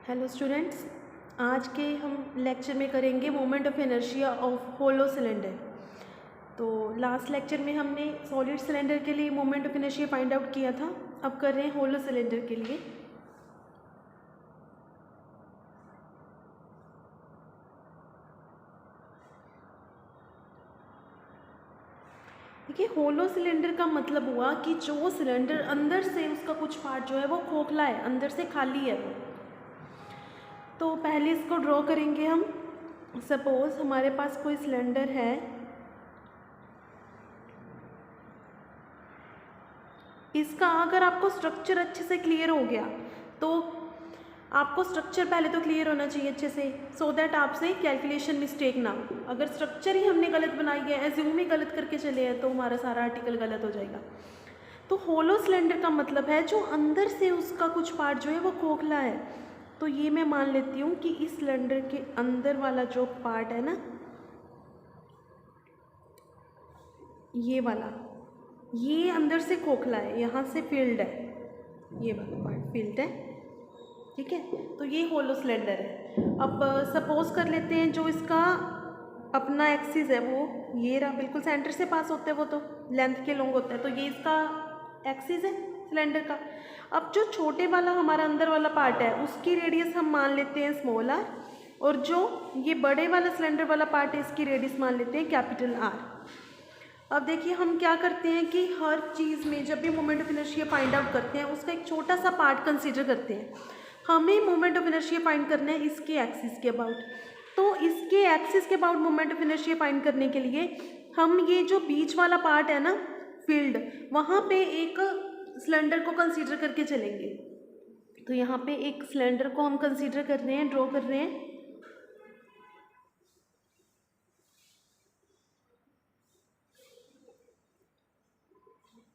Hello students, आज के हम लेक्चर में करेंगे moment of inertia of hollow cylinder. तो लास्ट लेक्चर में हमने सॉलिड सिलेंडर के लिए moment of inertia find out किया था। अब कर रहे हैं होलो सिलेंडर के लिए। देखिए, होलो सिलेंडर का मतलब हुआ कि जो सिलेंडर अंदर से उसका कुछ पार्ट जो है वो खोखला है, अंदर से खाली है वो। तो पहले इसको ड्रॉ करेंगे हम। सपोज हमारे पास कोई सिलेंडर है, इसका अगर आपको स्ट्रक्चर अच्छे से क्लियर हो गया तो आपको स्ट्रक्चर पहले तो क्लियर होना चाहिए अच्छे से, सो दैट आपसे कैलकुलेशन मिस्टेक ना हो। अगर स्ट्रक्चर ही हमने गलत बनाई है, एज्यूम ही गलत करके चले हैं, तो हमारा सारा आर्टिकल गलत हो जाएगा। तो होलो सिलेंडर का मतलब है जो अंदर से उसका कुछ पार्ट जो है वो खोखला है। तो ये मैं मान लेती हूँ कि इस सिलेंडर के अंदर वाला जो पार्ट है ना, ये वाला, ये अंदर से खोखला है, यहाँ से फील्ड है, ये वाला पार्ट फील्ड है। ठीक है, तो ये होलो सिलेंडर है। अब सपोज कर लेते हैं जो इसका अपना एक्सिस है वो ये रहा, बिल्कुल सेंटर से पास होता है, वो तो लेंथ के लॉन्ग होता है। तो ये इसका एक्सिस है सिलेंडर का। अब जो छोटे वाला हमारा अंदर वाला पार्ट है उसकी रेडियस हम मान लेते हैं स्मॉल आर, और जो ये बड़े वाला सिलेंडर वाला पार्ट है इसकी रेडियस मान लेते हैं कैपिटल आर। अब देखिए, हम क्या करते हैं कि हर चीज़ में जब भी moment of inertia find out करते हैं उसका एक छोटा सा पार्ट कंसीडर करते हैं। हमें मोमेंट ऑफ इनर्शिया फाइंड करना है इसके एक्सिस के अबाउट। तो इसके एक्सिस के about moment of inertia find करने के लिए हम ये जो बीच वाला पार्ट है ना फील्ड, वहाँ पे एक सिलेंडर को कंसीडर करके चलेंगे। तो यहाँ पे एक सिलेंडर को हम कंसीडर कर रहे हैं, ड्रॉ कर रहे हैं।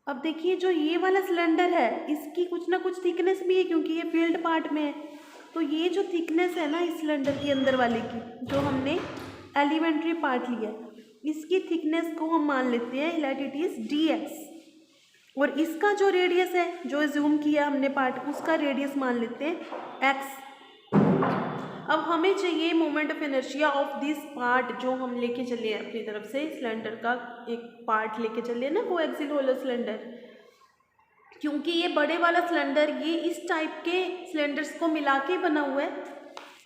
अब देखिए, जो ये वाला सिलेंडर है इसकी कुछ ना कुछ थिकनेस भी है क्योंकि ये फील्ड पार्ट में है। तो ये जो थिकनेस है ना इस सिलेंडर के अंदर वाले की, जो हमने एलिमेंट्री पार्ट लिया, इसकी थिकनेस को हम मान लेते हैं लेट इट इज dx, और इसका जो रेडियस है, जो जूम किया हमने पार्ट, उसका रेडियस मान लेते हैं x। अब हमें चाहिए moment of inertia of this part, जो हम लेके चले अपनी तरफ से सिलेंडर का एक पार्ट लेके चले ना, कोएक्सियल होलो सिलेंडर। क्योंकि ये बड़े वाला सिलेंडर ये इस टाइप के सिलेंडर्स को मिला के बना हुआ है।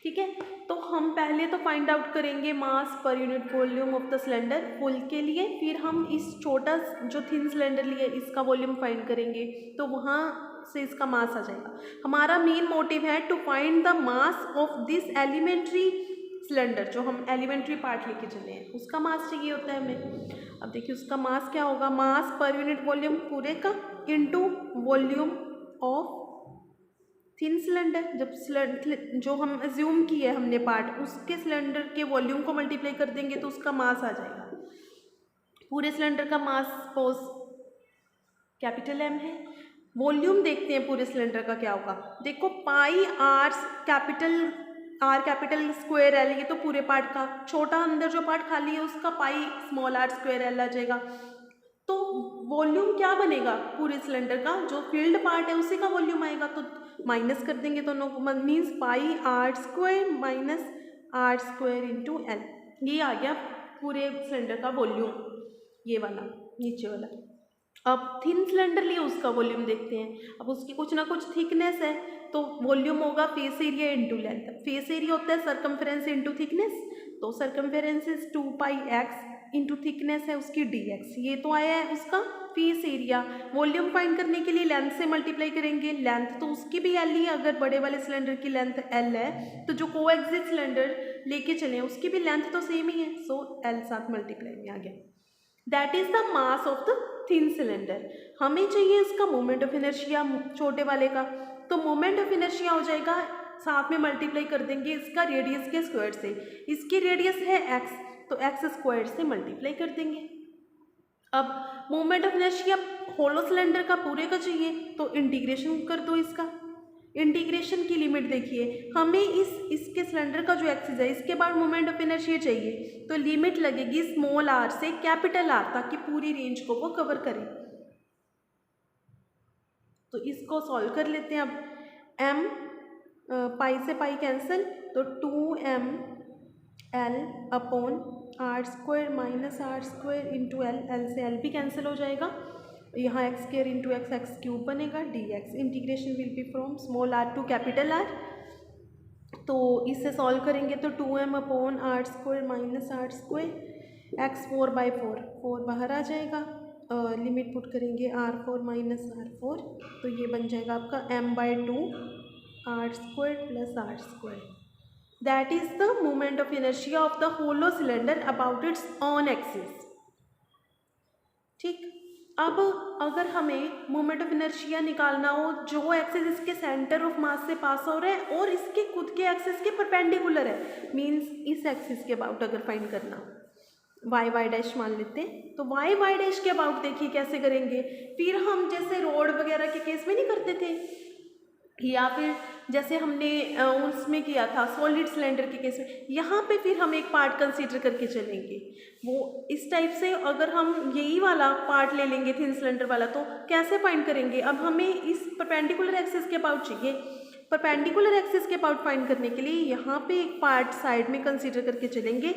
ठीक है, तो हम पहले तो फाइंड आउट करेंगे मास पर unit volume of the cylinder full के लिए, फिर हम इस छोटा जो थिन सिलेंडर लिए इसका वॉल्यूम फाइंड करेंगे, तो वहाँ से इसका मास आ जाएगा। हमारा मेन मोटिव है to find the mass of this elementary cylinder, जो हम एलिमेंट्री पार्ट लेके चले हैं उसका मास चाहिए होता है हमें। अब देखिए उसका मास क्या होगा, मास पर यूनिट वॉल्यूम पूरे का into volume of thin cylinder. जब जो हम अज्यूम किए हमने पार्ट, उसके सिलेंडर के वॉल्यूम को मल्टीप्लाई कर देंगे तो उसका मास आ जाएगा। पूरे सिलेंडर का मास सपोज कैपिटल M है। वॉल्यूम देखते हैं पूरे सिलेंडर का क्या होगा। देखो पाई आर कैपिटल स्क्वायर L, ये तो पूरे पार्ट का, छोटा अंदर जो पार्ट खाली है उसका pi small r square L आ जाएगा। तो वॉल्यूम क्या बनेगा पूरे सिलेंडर का, जो फील्ड पार्ट है उसी का वॉल्यूम आएगा। तो माइनस कर देंगे दोनों को, means pi are square minus are square into L, ये आ गया पूरे सिलेंडर का वॉल्यूम, ये वाला नीचे वाला। अब थिन सिलेंडर लिए उसका वॉल्यूम देखते हैं। अब उसकी कुछ ना कुछ थिकनेस है, तो वॉल्यूम होगा face area into length. Face area होता है सर्कमफेरेंस इंटू थिकनेस, तो circumference is 2 pi x into thickness है उसकी dx। ये तो आया है उसका फेस एरिया। वॉल्यूम फाइंड करने के लिए लेंथ से मल्टीप्लाई करेंगे। लेंथ तो उसकी भी L ही है, अगर बड़े वाले सिलेंडर की लेंथ L है तो जो कोएक्सियल सिलेंडर लेके चले उसकी भी लेंथ तो सेम ही है, सो L साथ मल्टीप्लाई में आ गया। That is the mass of the thin cylinder. हमें चाहिए इसका मोमेंट ऑफ इनर्शिया छोटे वाले का, तो मोमेंट ऑफ इनर्शिया हो जाएगा, साथ में मल्टीप्लाई कर देंगे इसका रेडियस के स्क्वायर से। इसकी रेडियस है x, तो x स्क्वायर से मल्टीप्लाई कर देंगे। अब moment of inertia hollow cylinder का पूरे का चाहिए, तो इंटीग्रेशन कर दो इसका। इंटीग्रेशन की लिमिट देखिए, हमें इसके सिलेंडर का जो एक्सिस है इसके बाद मोमेंट ऑफ इनर्शिया चाहिए, तो लिमिट लगेगी स्मॉल r से कैपिटल R, ताकि पूरी रेंज को वो कवर करे। तो इसको सॉल्व कर लेते हैं। अब m पाई से पाई कैंसिल, तो 2m l upon R square minus are square into L, L से एल भी कैंसिल हो जाएगा, यहाँ X square into X, X cube बनेगा, D X. Integration will be from small R to capital R. तो इससे solve करेंगे तो 2m upon R square minus are square, X 4/4, 4 बाहर आ जाएगा, लिमिट पुट करेंगे r4 माइनस r4, तो ये बन जाएगा आपका m/2 r square plus r square. That is the moment of inertia of the hollow cylinder about its own axis. ठीक, अब अगर हमें मोमेंट ऑफ इनर्शिया निकालना हो जो एक्सिस इसके सेंटर ऑफ मास से पास हो रहा है और इसके खुद के एक्सिस के परपेंडिकुलर है, मींस इस एक्सिस के अबाउट अगर फाइंड करना, वाई वाई डैश मान लेते हैं, तो वाई वाई डैश के अबाउट देखिए कैसे करेंगे। फिर हम जैसे रोड वगैरह के केस में नहीं करते थे, या फिर जैसे हमने उसमें किया था सॉलिड सिलेंडर के केस में, यहाँ पे फिर हम एक पार्ट कंसीडर करके चलेंगे। वो इस टाइप से अगर हम यही वाला पार्ट ले लेंगे थिन सिलेंडर वाला, तो कैसे फाइंड करेंगे। अब हमें इस परपेंडिकुलर एक्सिस के अबाउट चाहिए, परपेंडिकुलर एक्सिस के अबाउट फाइंड करने के लिए यहाँ पे एक पार्ट साइड में कंसीडर करके चलेंगे।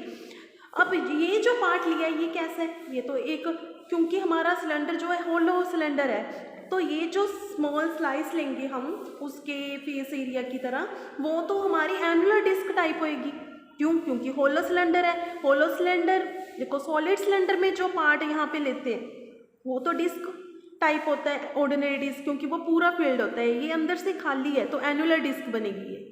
अब ये जो पार्ट लिया है ये कैसा है, ये तो एक, क्योंकि हमारा सिलेंडर जो है होलो सिलेंडर है, तो ये जो स्मॉल स्लाइस लेंगे हम उसके फेस एरिया की तरह, वो तो हमारी एनुलर डिस्क टाइप होएगी। क्यों, क्योंकि होलो सिलेंडर है। होलो सिलेंडर देखो, सॉलिड सिलेंडर में जो पार्ट यहाँ पे लेते हैं वो तो डिस्क टाइप होता है, ऑर्डिनरी डिस्क, क्योंकि वो पूरा फील्ड होता है, ये अंदर से खाली है तो एनुलर डिस्क बनेगी ये।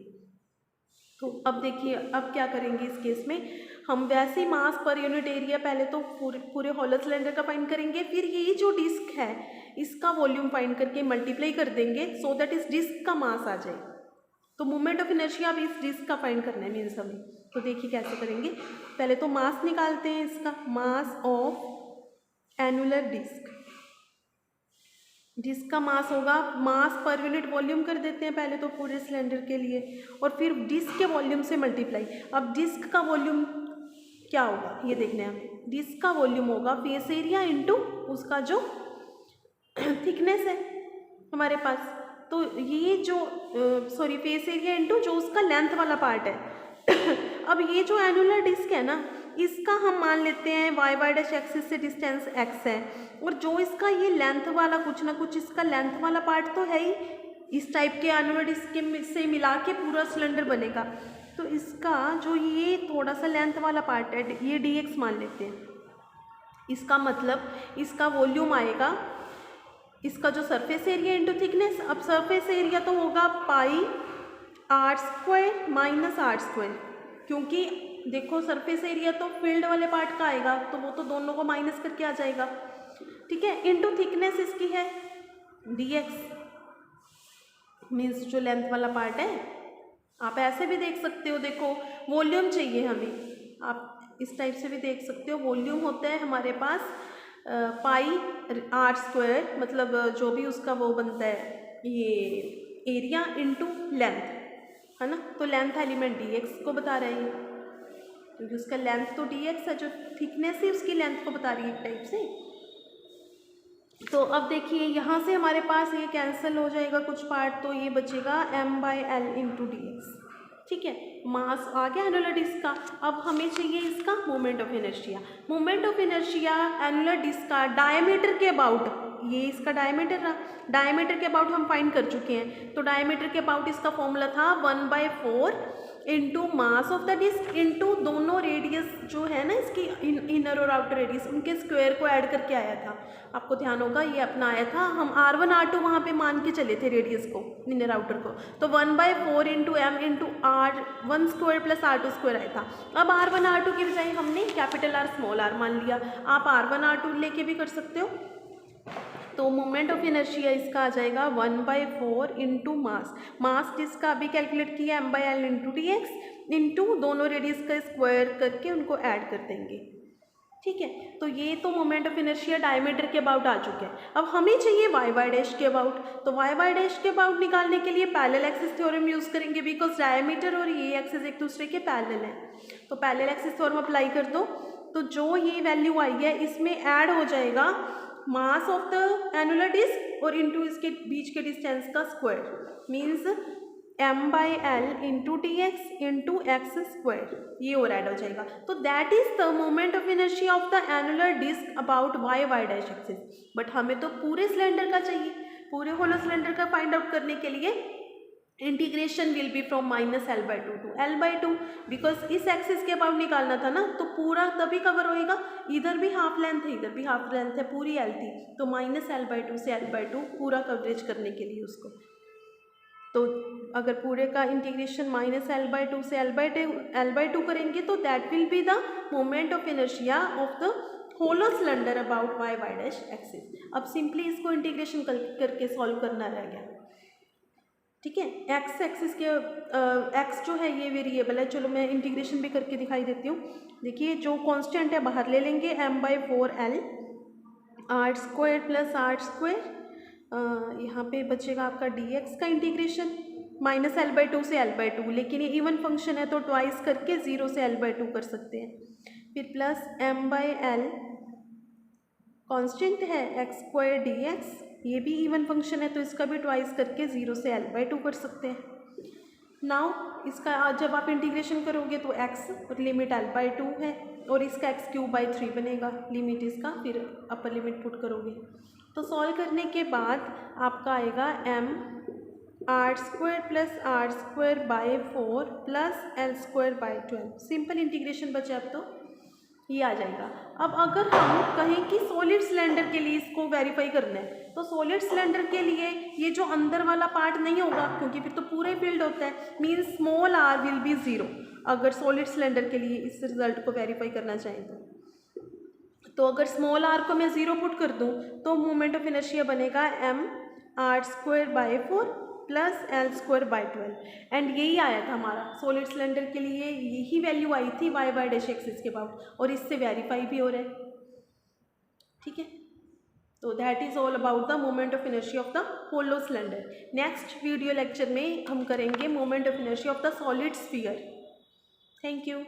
तो अब देखिए अब क्या करेंगे इस केस में, हम वैसे ही मास पर यूनिट एरिया पहले तो पूरे होलो सिलेंडर का फाइंड करेंगे, फिर ये जो डिस्क है इसका वॉल्यूम फाइंड करके मल्टीप्लाई कर देंगे सो दैट इस डिस्क का मास आ जाए। तो मोमेंट ऑफ इनर्शिया अब इस डिस्क का फाइंड करना है मीन्स हमें। तो देखिए कैसे करेंगे, पहले तो मास निकालते हैं इसका, मास ऑफ एनुलर डिस्क, जिसका मास होगा मास पर यूनिट वॉल्यूम कर देते हैं पहले तो पूरे सिलेंडर के लिए, और फिर डिस्क के वॉल्यूम से मल्टीप्लाई। अब डिस्क का वॉल्यूम क्या होगा ये देखना है हमें, डिस्क का वॉल्यूम होगा फेस एरिया इनटू उसका जो थिकनेस है हमारे पास, तो ये जो सॉरी फेस एरिया इनटू जो उसका लेंथ वाला पार्ट है। अब ये जो एनुलर डिस्क है ना, इसका हम मान लेते हैं वाई वाई डैश एक्सिस से डिस्टेंस x है, और जो इसका ये लेंथ वाला कुछ ना कुछ इसका लेंथ वाला पार्ट तो है ही, इस टाइप के एनुलर डिस्क के से मिला के पूरा सिलेंडर बनेगा। तो इसका जो ये थोड़ा सा लेंथ वाला पार्ट है ये dx मान लेते हैं, इसका मतलब इसका वॉल्यूम आएगा इसका जो सरफेस एरिया इंटू थिकनेस। अब सरफेस एरिया तो होगा pi are square minus are square, क्योंकि देखो सरफेस एरिया तो फील्ड वाले पार्ट का आएगा तो वो तो दोनों को माइनस करके आ जाएगा, ठीक है। इनटू थिकनेस इसकी है dx, मीन्स जो लेंथ वाला पार्ट है। आप ऐसे भी देख सकते हो, देखो वॉल्यूम चाहिए हमें, आप इस टाइप से भी देख सकते हो। वॉल्यूम होता है हमारे पास पाई आर स्क्वायर, मतलब जो भी उसका वो बनता है ये एरिया इनटू लेंथ, है ना। तो लेंथ एलिमेंट dx को बता रहे हैं, क्योंकि उसका लेंथ तो dx है, जो थिकनेस है उसकी लेंथ को बता रही है एक टाइप से। तो अब देखिए यहाँ से हमारे पास ये कैंसिल हो जाएगा कुछ पार्ट, तो ये बचेगा m/l इंटू dx, ठीक है। मास आ गया एनुलर डिस्क का। अब हमें चाहिए इसका moment of inertia. Moment of inertia annular disc का डायमीटर के अबाउट, ये इसका डायमीटर रहा, डायमीटर के अबाउट हम फाइंड कर चुके हैं। तो डायमीटर के अबाउट इसका फॉर्मूला था 1/4 into mass of the disc into दोनों रेडियस जो है ना इसकी इनर और आउटर रेडियस, उनके स्क्वायर को ऐड करके आया था। आपको ध्यान होगा ये अपना आया था, हम r1 r2 वहाँ पे मान के चले थे रेडियस को, इनर आउटर को। तो 1/4 into m into r1 square plus r2 square आया था। अब r1 r2 की बजाय हमने कैपिटल R स्मॉल r मान लिया, आप r1 r2 लेके भी कर सकते हो। तो मोमेंट ऑफ इनर्शिया इसका आ जाएगा 1/4 इंटू मास, मास जिसका अभी कैलकुलेट किया m/l इंटू dx इंटू दोनों रेडियस का स्क्वायर करके उनको ऐड कर देंगे, ठीक है। तो ये तो मोमेंट ऑफ इनर्शिया डायमीटर के अबाउट आ चुके हैं। अब हमें चाहिए वाई वाई डैश के अबाउट। तो वाई वाई डैश के अबाउट निकालने के लिए पैरेलल एक्सिस थ्योरम यूज़ करेंगे, बिकॉज डायमीटर और ये एक्सिस एक दूसरे के पैरेलल हैं। तो पैरेलल एक्सिस थ्योरम अप्लाई कर दो, तो जो ये वैल्यू आई है इसमें ऐड हो जाएगा mass of the annular disc और इनटू इसके बीच के डिस्टेंस का square, means M by L into D X into X square, ये और ऐड हो जाएगा। तो that is the moment of inertia of the annular disc about Y Y dash axis. But हमें तो पूरे सिलेंडर का चाहिए, पूरे होलो सिलेंडर का फाइंड आउट करने के लिए integration will be from -L/2 to L/2, because इस एक्सिस के अबाउट निकालना था ना, तो पूरा तभी कवर होएगा, इधर भी हाफ लेंथ है इधर भी हाफ लेंथ है, पूरी L थी, तो -L/2 से L/2 पूरा कवरेज करने के लिए उसको। तो अगर पूरे का इंटीग्रेशन -L/2 से L/2 करेंगे तो that will be the moment of inertia of the hollow cylinder about Y Y dash axis. अब सिंपली इसको इंटीग्रेशन करके सॉल्व करना रह गया, ठीक है। एक्स एक्सिस के एक्स जो है ये वेरिएबल है, चलो मैं इंटीग्रेशन भी करके दिखाई देती हूँ। देखिए जो कांस्टेंट है बाहर ले लेंगे, m/4l r square plus r square, यहाँ पे बचेगा आपका dx का इंटीग्रेशन -L/2 से L/2, लेकिन ये इवन फंक्शन है तो ट्वाइस करके 0 से L/2 कर सकते हैं, फिर प्लस m/l कांस्टेंट है x स्क्वायर dx, ये भी इवन फंक्शन है तो इसका भी ट्वाइस करके 0 से L/2 कर सकते हैं। नाउ इसका जब आप इंटीग्रेशन करोगे तो x और लिमिट L/2 है और इसका x³ 3 बनेगा लिमिट इसका, फिर अपर लिमिट पुट करोगे तो सॉल्व करने के बाद आपका आएगा m r square plus r square by 4 plus L square by 12, simple integration बचे अब तो ये आ जाएगा। अब अगर हम कहें कि सॉलिड सिलेंडर के लिए इसको वेरीफाई करना है, तो सॉलिड सिलेंडर के लिए ये जो अंदर वाला पार्ट नहीं होगा, क्योंकि फिर तो पूरा ही फील्ड होता है, means small r will be 0। अगर सॉलिड सिलेंडर के लिए इस रिजल्ट को वेरीफाई करना चाहें तो अगर स्मॉल आर को मैं 0 पुट कर दूं तो मोमेंट ऑफ इनर्शिया बनेगा m r square by 4 plus L square by 12, and यही आया था हमारा सॉलिड सिलेंडर के लिए, यही वैल्यू आई थी वाई वाई डैश एक्सिस के अबाउट, और इससे वेरीफाई भी हो रहा है, ठीक है। तो that is all about the moment of inertia of the hollow cylinder. Next video lecture में हम करेंगे moment of inertia of the solid sphere. Thank you.